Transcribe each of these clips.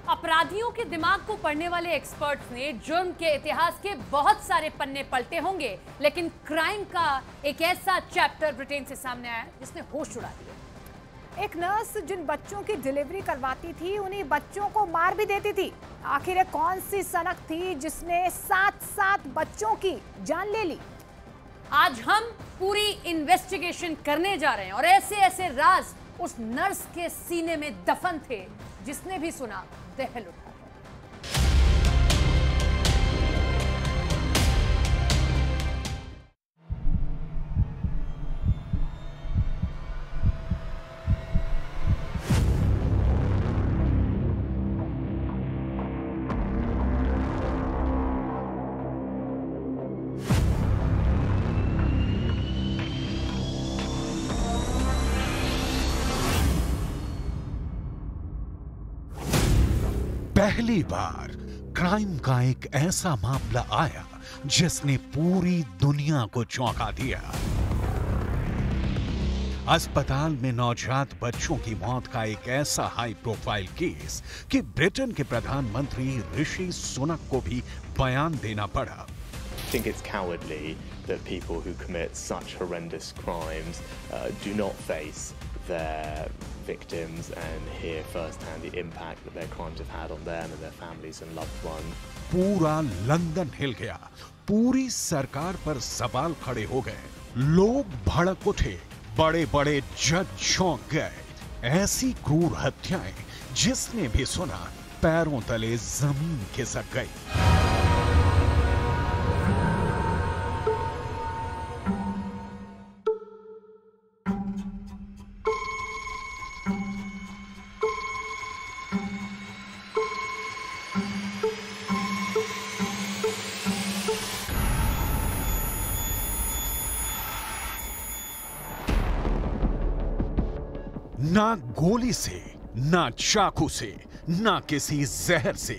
अपराधियों के दिमाग को पढ़ने वाले एक्सपर्ट्स ने जुर्म के इतिहास के बहुत सारे पन्ने पलटे होंगे, लेकिन क्राइम का एक ऐसा चैप्टर ब्रिटेन से सामने आया जिसने होश उड़ा दिए। एक नर्स जिन बच्चों की डिलीवरी करवाती थी, उन्हीं बच्चों को मार भी देती थी। आखिर कौन सी सनक थी जिसने 7 बच्चों की जान ले ली? आज हम पूरी इन्वेस्टिगेशन करने जा रहे हैं और ऐसे ऐसे राज उस नर्स के सीने में दफन थे जिसने भी सुना दहल उठा। पहली बार क्राइम का एक ऐसा मामला आया जिसने पूरी दुनिया को चौंका दिया। अस्पताल में नवजात बच्चों की मौत का एक ऐसा हाई प्रोफाइल केस कि ब्रिटेन के प्रधानमंत्री ऋषि सुनक को भी बयान देना पड़ा। I think it's cowardly that people who commit such horrendous crimes do not face their victims and hear firsthand the impact that their crimes have had on them and their families and loved ones. पूरा London हिल गया, पूरी सरकार पर सवाल खड़े हो गए, लोग भड़क उठे, बड़े बड़े जज चौंक गए। ऐसी क्रूर हत्याएं जिसने भी सुना पैरों तले जमीन खिसक गई। ना गोली से, ना चाकू से, ना किसी जहर से।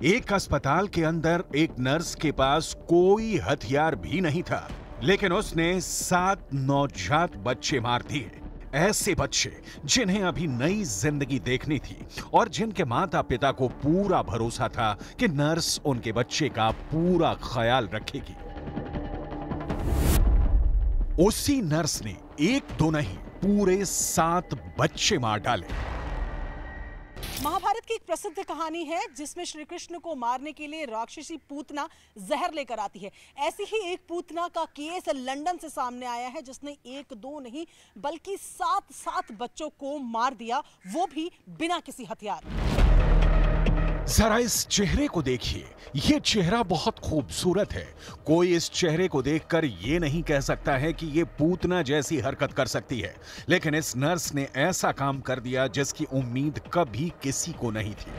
एक अस्पताल के अंदर एक नर्स के पास कोई हथियार भी नहीं था, लेकिन उसने 7 नवजात बच्चे मार दिए। ऐसे बच्चे जिन्हें अभी नई जिंदगी देखनी थी और जिनके माता पिता को पूरा भरोसा था कि नर्स उनके बच्चे का पूरा ख्याल रखेगी। उसी नर्स ने एक दो नहीं पूरे 7 बच्चे मार डाले। महाभारत की एक प्रसिद्ध कहानी है जिसमें श्री कृष्ण को मारने के लिए राक्षसी पूतना जहर लेकर आती है। ऐसी ही एक पूतना का केस लंदन से सामने आया है जिसने 1-2 नहीं बल्कि 7 बच्चों को मार दिया, वो भी बिना किसी हथियार। जरा इस चेहरे को देखिए, ये चेहरा बहुत खूबसूरत है। कोई इस चेहरे को देखकर ये नहीं कह सकता है कि ये पूतना जैसी हरकत कर सकती है, लेकिन इस नर्स ने ऐसा काम कर दिया जिसकी उम्मीद कभी किसी को नहीं थी।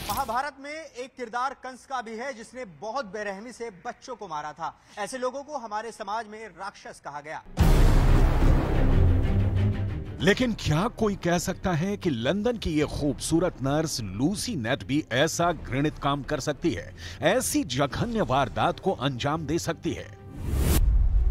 महाभारत में एक किरदार कंस का भी है जिसने बहुत बेरहमी से बच्चों को मारा था। ऐसे लोगों को हमारे समाज में राक्षस कहा गया। लेकिन क्या कोई कह सकता है कि लंदन की ये खूबसूरत नर्स लूसी नेट भी ऐसा घृणित काम कर सकती है, ऐसी जघन्य वारदात को अंजाम दे सकती है?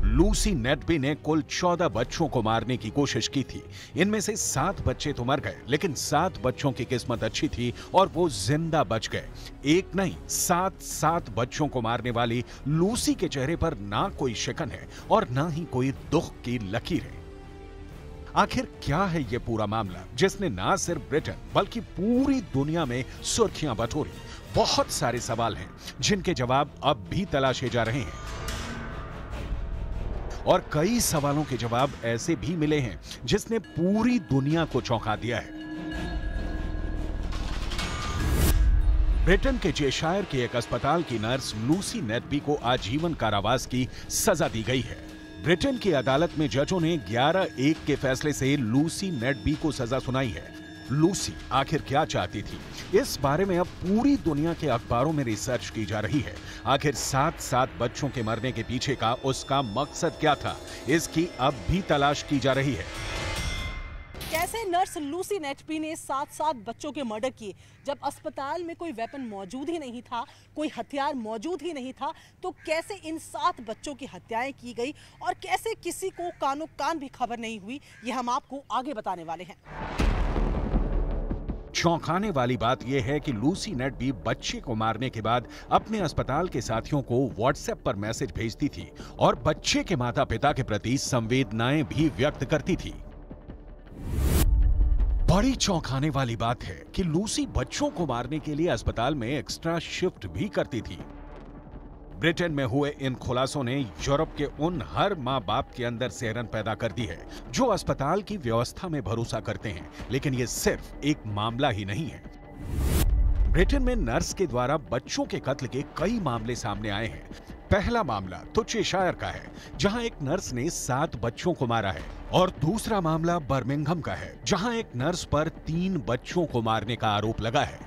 लूसी नेटबी ने कुल 14 बच्चों को मारने की कोशिश की थी। इनमें से 7 बच्चे तो मर गए, लेकिन 7 बच्चों की किस्मत अच्छी थी और वो जिंदा बच गए। एक नहीं 7 बच्चों को मारने वाली लूसी के चेहरे पर ना कोई शिकन है और ना ही कोई दुख की लकीर है। आखिर क्या है ये पूरा मामला जिसने ना सिर्फ ब्रिटेन बल्कि पूरी दुनिया में सुर्खियां बटोरी? बहुत सारे सवाल हैं जिनके जवाब अब भी तलाशे जा रहे हैं और कई सवालों के जवाब ऐसे भी मिले हैं जिसने पूरी दुनिया को चौंका दिया है। ब्रिटेन के चेशायर के एक अस्पताल की नर्स लूसी नेटबी को आजीवन कारावास की सजा दी गई है। ब्रिटेन की अदालत में जजों ने 11-1 के फैसले से लूसी नेटबी को सजा सुनाई है। लूसी आखिर क्या चाहती थी, इस बारे में अब पूरी दुनिया के अखबारों में रिसर्च की जा रही है। आखिर 7 बच्चों के मरने के पीछे का उसका मकसद क्या था, इसकी अब भी तलाश की जा रही है। कैसे नर्स लूसी नेटबी ने 7 बच्चों के मर्डर किए जब अस्पताल में कोई वेपन मौजूद ही नहीं था, कोई हथियार मौजूद ही नहीं था, तो कैसे इन 7 बच्चों की हत्याएं की गई और कैसे किसी को कानो कान भी खबर नहीं हुई, ये हम आपको आगे बताने वाले हैं। चौंकाने वाली बात यह है कि लूसी नेट भी बच्चे को मारने के बाद अपने अस्पताल के साथियों को व्हाट्सएप पर मैसेज भेजती थी और बच्चे के माता पिता के प्रति संवेदनाएं भी व्यक्त करती थी। बड़ी चौंकाने वाली बात है कि लूसी बच्चों को मारने के लिए अस्पताल में एक्स्ट्रा शिफ्ट भी करती थी। ब्रिटेन में हुए इन खुलासों ने यूरोप के उन हर मां बाप के अंदर सिहरन पैदा कर दी है जो अस्पताल की व्यवस्था में भरोसा करते हैं, लेकिन ये सिर्फ एक मामला ही नहीं है। ब्रिटेन में नर्स के द्वारा बच्चों के कत्ल के कई मामले सामने आए हैं। पहला मामला तो चेशायर का है, जहां एक नर्स ने 7 बच्चों को मारा है, और दूसरा मामला बर्मिंघम का है, जहां एक नर्स पर 3 बच्चों को मारने का आरोप लगा है।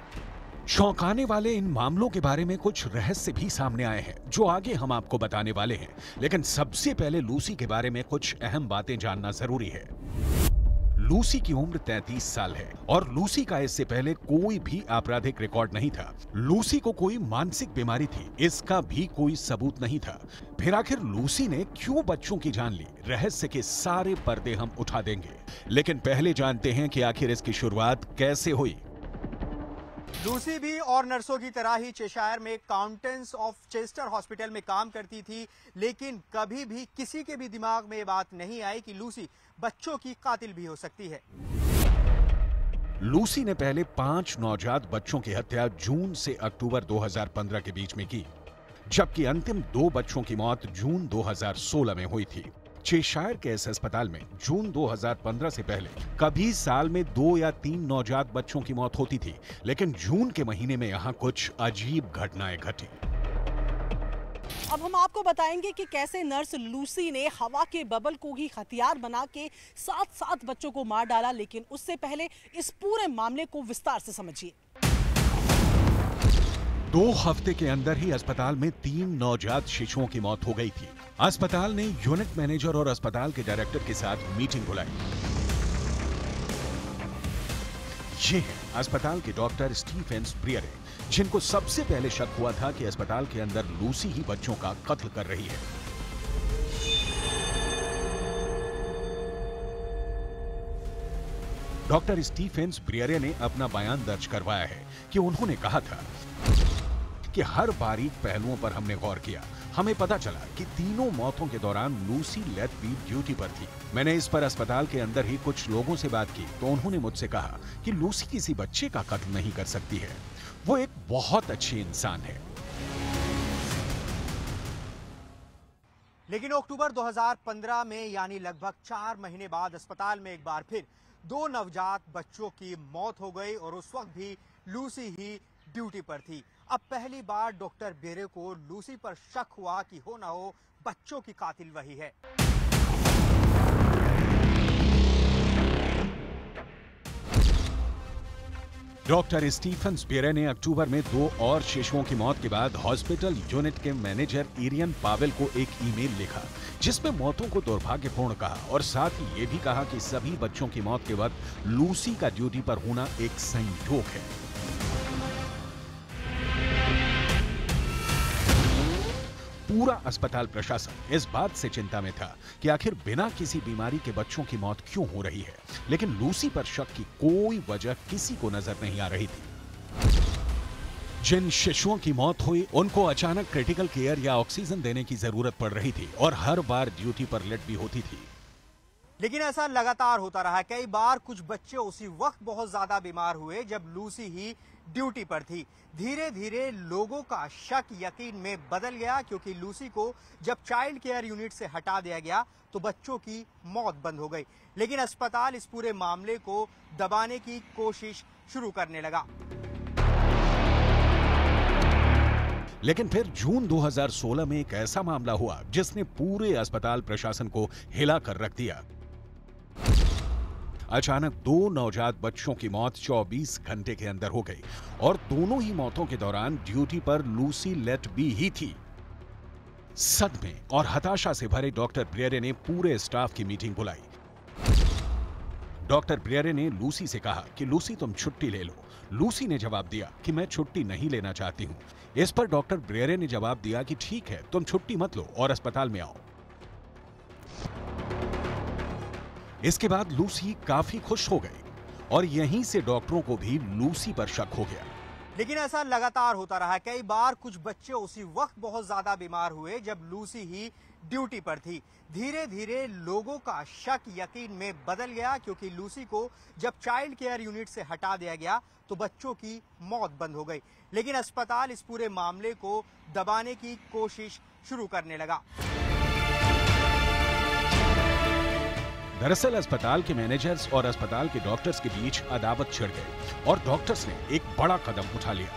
चौंकाने वाले इन मामलों के बारे में कुछ रहस्य भी सामने आए हैं जो आगे हम आपको बताने वाले हैं, लेकिन सबसे पहले लूसी के बारे में कुछ अहम बातें जानना जरूरी है। लूसी की उम्र 33 साल है और लूसी का इससे पहले कोई भी आपराधिक रिकॉर्ड नहीं था। लूसी को कोई मानसिक बीमारी थी, इसका भी कोई सबूत नहीं था। फिर आखिर लूसी ने क्यों बच्चों की जान ली? रहस्य के सारे पर्दे हम उठा देंगे, लेकिन पहले जानते हैं कि आखिर इसकी शुरुआत कैसे हुई। लूसी भी और नर्सों की तरह ही चेशायर में काउंटेंस ऑफ चेस्टर हॉस्पिटल में काम करती थी, लेकिन कभी भी किसी के भी दिमाग में ये बात नहीं आई कि लूसी बच्चों की कातिल भी हो सकती है। लूसी ने पहले 5 नवजात बच्चों की हत्या जून से अक्टूबर 2015 के बीच में की, जबकि अंतिम 2 बच्चों की मौत जून 2016 में हुई थी। चेशायर के इस अस्पताल में जून 2015 से पहले कभी साल में 2 या 3 नवजात बच्चों की मौत होती थी, लेकिन जून के महीने में यहाँ कुछ अजीब घटनाएं घटी। अब हम आपको बताएंगे कि कैसे नर्स लूसी ने हवा के बबल को ही हथियार बना के 7 बच्चों को मार डाला, लेकिन उससे पहले इस पूरे मामले को विस्तार से समझिए। 2 हफ्ते के अंदर ही अस्पताल में 3 नवजात शिशुओं की मौत हो गई थी। अस्पताल ने यूनिट मैनेजर और अस्पताल के डायरेक्टर के साथ मीटिंग बुलाई। ये है अस्पताल के डॉक्टर स्टीफेंस ब्रियरे, जिनको सबसे पहले शक हुआ था कि अस्पताल के अंदर लूसी ही बच्चों का कत्ल कर रही है। डॉक्टर स्टीफेंस ब्रियरे ने अपना बयान दर्ज करवाया है कि उन्होंने कहा था कि हर बारीक पहलुओं पर हमने गौर किया। हमें पता चला कि तीनों मौतों के दौरान लूसी लेथबी ड्यूटी पर थी। मैंने इस पर अस्पताल के अंदर ही कुछ लोगों से बात की तो उन्होंने मुझसे कहा कि लूसी किसी बच्चे का कत्ल नहीं कर सकती है, वो एक बहुत अच्छी इंसान है। लेकिन अक्टूबर 2015 में, यानी लगभग 4 महीने बाद, अस्पताल में एक बार फिर 2 नवजात बच्चों की मौत हो गई और उस वक्त भी लूसी ही ड्यूटी पर थी। अब पहली बार डॉक्टर ब्रियरे को लूसी पर शक हुआ कि हो ना हो बच्चों की कातिल वही है। डॉक्टर स्टीफेंस ब्रियरे ने अक्टूबर में 2 और शिशुओं की मौत के बाद हॉस्पिटल यूनिट के मैनेजर इरियन पावेल को एक ईमेल लिखा, जिसमें मौतों को दुर्भाग्यपूर्ण कहा और साथ ही ये भी कहा कि सभी बच्चों की मौत के वक्त लूसी का ड्यूटी पर होना एक संयोग है। पूरा अस्पताल प्रशासन इस बात से चिंता में था कि आखिर बिना किसी बीमारी के बच्चों की मौत क्यों हो रही है, लेकिन लूसी पर शक की कोई वजह किसी को नजर नहीं आ रही थी। जिन शिशुओं की मौत हुई उनको अचानक क्रिटिकल केयर या ऑक्सीजन देने की जरूरत पड़ रही थी और हर बार ड्यूटी पर लेट भी होती थी। लेकिन ऐसा लगातार होता रहा। कई बार कुछ बच्चे उसी वक्त बहुत ज्यादा बीमार हुए जब लूसी ही ड्यूटी पर थी। धीरे धीरे लोगों का शक यकीन में बदल गया, क्योंकि लूसी को जब चाइल्ड केयर यूनिट से हटा दिया गया तो बच्चों की मौत बंद हो गई। लेकिन अस्पताल इस पूरे मामले को दबाने की कोशिश शुरू करने लगा। लेकिन फिर जून 2016 में एक ऐसा मामला हुआ जिसने पूरे अस्पताल प्रशासन को हिला कर रख दिया। अचानक 2 नवजात बच्चों की मौत 24 घंटे के अंदर हो गई और दोनों ही मौतों के दौरान ड्यूटी पर लूसी लेथबी ही थी। सदमे और हताशा से भरे डॉक्टर ब्रियरे ने पूरे स्टाफ की मीटिंग बुलाई। डॉक्टर ब्रियरे ने लूसी से कहा कि लूसी तुम छुट्टी ले लो। लूसी ने जवाब दिया कि मैं छुट्टी नहीं लेना चाहती हूं। इस पर डॉक्टर ब्रियरे ने जवाब दिया कि ठीक है, तुम छुट्टी मत लो और अस्पताल में आओ। इसके बाद लूसी काफी खुश हो गई। और यहीं से डॉक्टरों को भी लूसी पर शक हो गया। लेकिन ऐसा लगातार होता रहा। कई बार कुछ बच्चे उसी वक्त बहुत ज्यादा बीमार हुए जब लूसी ही ड्यूटी पर थी। धीरे धीरे लोगों का शक यकीन में बदल गया, क्योंकि लूसी को जब चाइल्ड केयर यूनिट से हटा दिया गया तो बच्चों की मौत बंद हो गई। लेकिन अस्पताल इस पूरे मामले को दबाने की कोशिश शुरू करने लगा। दरअसल अस्पताल के मैनेजर्स और अस्पताल के डॉक्टर्स के बीच अदावत छिड़ गई और डॉक्टर्स ने एक बड़ा कदम उठा लिया।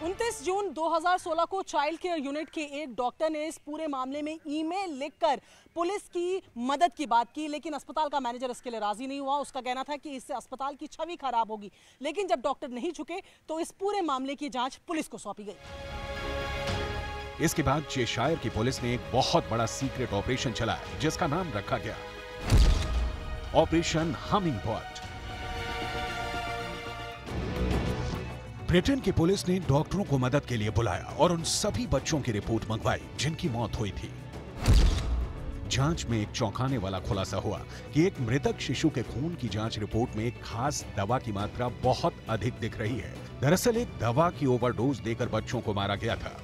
29 जून 2016 को चाइल्ड केयर यूनिट के एक डॉक्टर ने इस पूरे मामले में ईमेल लिखकर पुलिस की मदद की बात की, लेकिन अस्पताल का मैनेजर इसके लिए राजी नहीं हुआ। उसका कहना था कि इससे अस्पताल की छवि खराब होगी। लेकिन जब डॉक्टर नहीं झुके तो इस पूरे मामले की जांच पुलिस को सौंपी गई। इसके बाद चेशायर की पुलिस ने एक बहुत बड़ा सीक्रेट ऑपरेशन चलाया, जिसका नाम रखा गया ऑपरेशन हमिंगबर्ड। ब्रिटेन की पुलिस ने डॉक्टरों को मदद के लिए बुलाया और उन सभी बच्चों की रिपोर्ट मंगवाई जिनकी मौत हुई थी। जांच में एक चौंकाने वाला खुलासा हुआ कि एक मृतक शिशु के खून की जांच रिपोर्ट में एक खास दवा की मात्रा बहुत अधिक दिख रही है। दरअसल एक दवा की ओवरडोज देकर बच्चों को मारा गया था।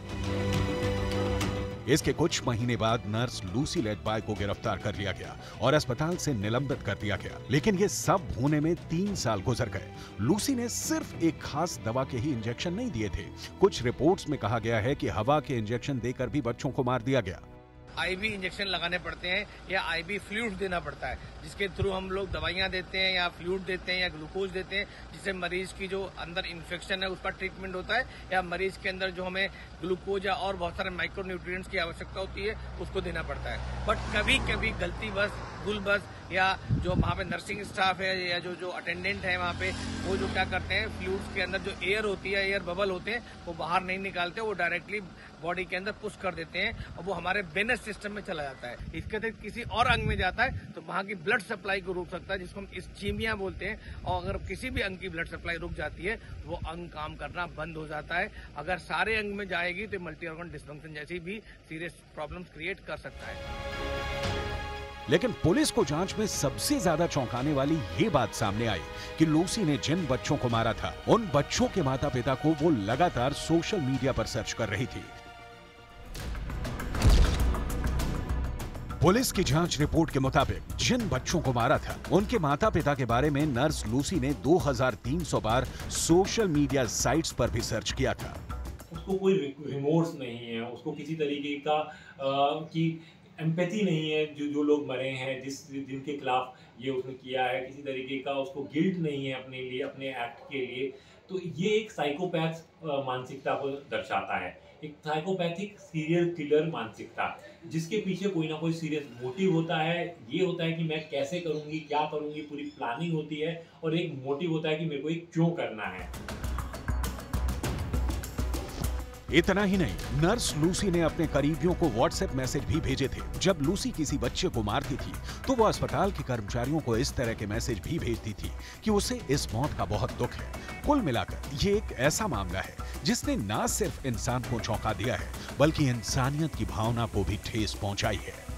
इसके कुछ महीने बाद नर्स लूसी लेडबाय को गिरफ्तार कर लिया गया और अस्पताल से निलंबित कर दिया गया। लेकिन ये सब होने में 3 साल गुजर गए। लूसी ने सिर्फ एक खास दवा के ही इंजेक्शन नहीं दिए थे। कुछ रिपोर्ट्स में कहा गया है कि हवा के इंजेक्शन देकर भी बच्चों को मार दिया गया। आईवी इंजेक्शन लगाने पड़ते हैं या आईवी फ्लूइड देना पड़ता है, जिसके थ्रू हम लोग दवाइयां देते हैं या फ्लूइड देते हैं या ग्लूकोज देते हैं, जिससे मरीज की जो अंदर इन्फेक्शन है उसका ट्रीटमेंट होता है, या मरीज के अंदर जो हमें ग्लूकोज या और बहुत सारे माइक्रो न्यूट्रिएंट्स की आवश्यकता होती है उसको देना पड़ता है। बट कभी कभी गलतीवश, भूलवश, या जो वहाँ पे नर्सिंग स्टाफ है या जो अटेंडेंट है वहाँ पे, वो जो क्या करते हैं, फ्लूइड्स के अंदर जो एयर होती है, एयर बबल होते हैं, वो बाहर नहीं निकालते, वो डायरेक्टली बॉडी के अंदर पुश कर देते हैं और वो हमारे वेनस सिस्टम में चला जाता है। इसके तहत किसी और अंग में जाता है तो वहाँ की ब्लड सप्लाई को रोक सकता है, जिसको हम इस्चीमिया बोलते हैं। और अगर किसी भी अंग की ब्लड सप्लाई रुक जाती है वो अंग काम करना बंद हो जाता है। अगर सारे अंग में जाएगी तो मल्टी ऑर्गन डिसफंक्शन जैसी भी सीरियस प्रॉब्लम्स क्रिएट कर सकता है। लेकिन पुलिस को जांच में सबसे ज्यादा चौंकाने वाली ये बात सामने आई कि लूसी ने जिन बच्चों को मारा था, उन बच्चों के माता पिता को वो लगातार सोशल मीडिया पर सर्च कर रही थी। पुलिस की जांच रिपोर्ट के मुताबिक जिन बच्चों को मारा था, उनके माता पिता के बारे में नर्स लूसी ने 2300 बार सोशल मीडिया साइट्स पर भी सर्च किया था। उसको कोई रिमोर्स नहीं है, उसको किसी तरीके का की एम्पैथी नहीं है जो लोग मरे हैं, जिनके खिलाफ ये उसने किया है, किसी तरीके का उसको गिल्ट नहीं है अपने लिए, अपने एक्ट के लिए। तो ये एक साइकोपैथ मानसिकता को दर्शाता है, एक साइकोपैथिक सीरियल किलर मानसिकता, जिसके पीछे कोई ना कोई सीरियस मोटिव होता है। ये होता है कि मैं कैसे करूंगी, क्या करूंगी, पूरी प्लानिंग होती है, और एक मोटिव होता है कि मेरे को ये क्यों करना है। इतना ही नहीं, नर्स लूसी ने अपने करीबियों को व्हाट्सएप मैसेज भी भेजे थे। जब लूसी किसी बच्चे को मारती थी तो वो अस्पताल के कर्मचारियों को इस तरह के मैसेज भी भेजती थी कि उसे इस मौत का बहुत दुख है। कुल मिलाकर ये एक ऐसा मामला है जिसने न सिर्फ इंसान को चौंका दिया है, बल्कि इंसानियत की भावना को भी ठेस पहुंचाई है।